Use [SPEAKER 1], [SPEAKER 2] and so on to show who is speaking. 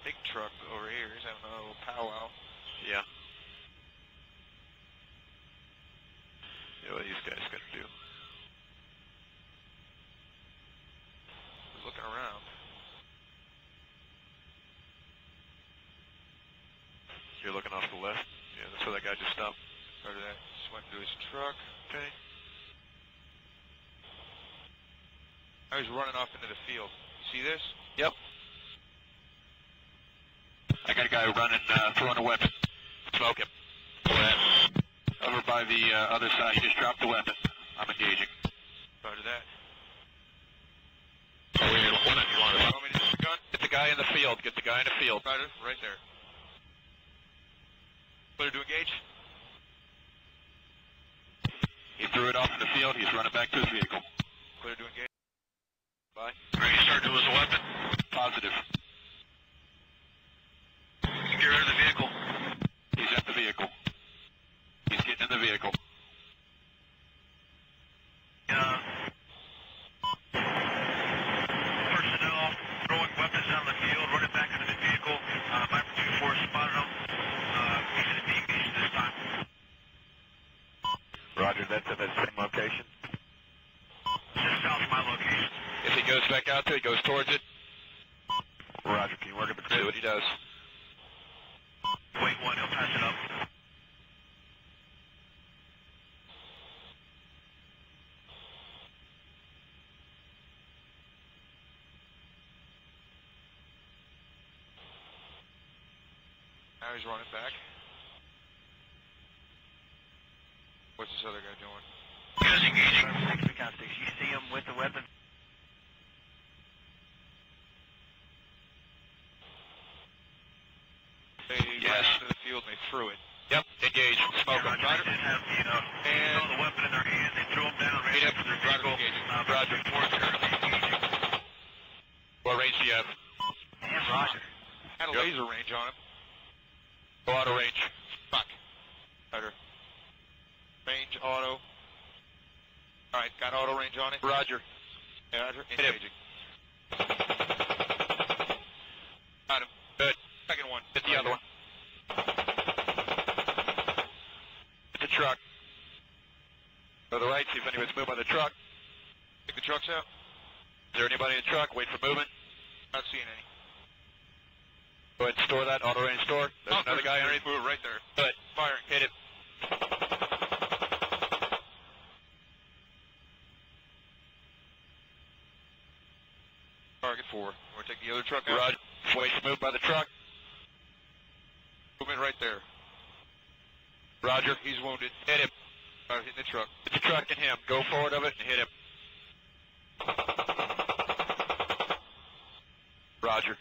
[SPEAKER 1] Big truck over here. He's having a little powwow.
[SPEAKER 2] Yeah. Yeah, what are these guys gonna do?
[SPEAKER 1] He's looking around.
[SPEAKER 2] You're looking off the left? Yeah, that's where that guy just stopped.
[SPEAKER 1] Started that. Just went to his truck.
[SPEAKER 2] Okay.
[SPEAKER 1] Now he's running off into the field. You see this?
[SPEAKER 2] Yep. I got a guy running, throwing a weapon. Smoke him. Over by the other side. He just dropped the weapon. I'm engaging.
[SPEAKER 1] Started that.
[SPEAKER 2] Oh, wait, one if you want
[SPEAKER 1] You want me to use the gun?
[SPEAKER 2] Get the guy in the field. Get the guy in the field.
[SPEAKER 1] Started right there. Clear to engage.
[SPEAKER 2] He threw it off in the field. He's running back to his vehicle.
[SPEAKER 1] Clear to engage. Bye.
[SPEAKER 2] Are you starting to lose a weapon? Positive.
[SPEAKER 3] Get rid of the vehicle.
[SPEAKER 2] He's at the vehicle. He's getting in the vehicle.
[SPEAKER 3] Personnel throwing weapons down the field, running back into the vehicle. Viper 2-4 spotted him. He's in the engaged this time.
[SPEAKER 2] Roger, that's at that same location.
[SPEAKER 3] Just south of my location.
[SPEAKER 2] If he goes back out there, he goes towards it. Roger, can you work at the crew? See what he does.
[SPEAKER 3] Wait one, he'll pass it up.
[SPEAKER 1] Now he's running back. What's this other guy doing?
[SPEAKER 3] He is engaging.
[SPEAKER 4] You see him with the weapon?
[SPEAKER 1] They ran into the field and they threw it.
[SPEAKER 2] Yep, engage. Smoke him.
[SPEAKER 3] Roger, they did have the weapon in their hand. They threw him down, ran
[SPEAKER 2] Meet
[SPEAKER 3] up
[SPEAKER 2] him.
[SPEAKER 3] to their vehicle.
[SPEAKER 2] Roger.
[SPEAKER 3] Currently engaging.
[SPEAKER 2] What range do you have?
[SPEAKER 4] Damn, Roger.
[SPEAKER 1] Had a
[SPEAKER 2] Yep.
[SPEAKER 1] laser range on him.
[SPEAKER 2] Go auto range.
[SPEAKER 1] Fuck. Better. Range, auto. Alright, got auto range on it.
[SPEAKER 2] Roger.
[SPEAKER 1] Yeah, Roger.
[SPEAKER 2] Hit him.
[SPEAKER 1] Engaging. Got him.
[SPEAKER 2] Good.
[SPEAKER 1] Second one.
[SPEAKER 2] Hit the other one. Hit the truck. Go to the right, see if anybody's moved by the truck.
[SPEAKER 1] Take the trucks out.
[SPEAKER 2] Is there anybody in the truck? Wait for movement.
[SPEAKER 1] Not seeing any.
[SPEAKER 2] Go ahead and store that. Auto range store. There's another guy underneath.
[SPEAKER 1] Move right there.
[SPEAKER 2] Good.
[SPEAKER 1] Firing.
[SPEAKER 2] Hit it.
[SPEAKER 1] Target 4. We're gonna take the other truck out.
[SPEAKER 2] Roger. Wait for move by the truck.
[SPEAKER 1] Movement right there.
[SPEAKER 2] Roger.
[SPEAKER 1] He's wounded.
[SPEAKER 2] Hit him.
[SPEAKER 1] Hitting the truck.
[SPEAKER 2] Hit the truck and him. Go forward of it and hit him. Roger.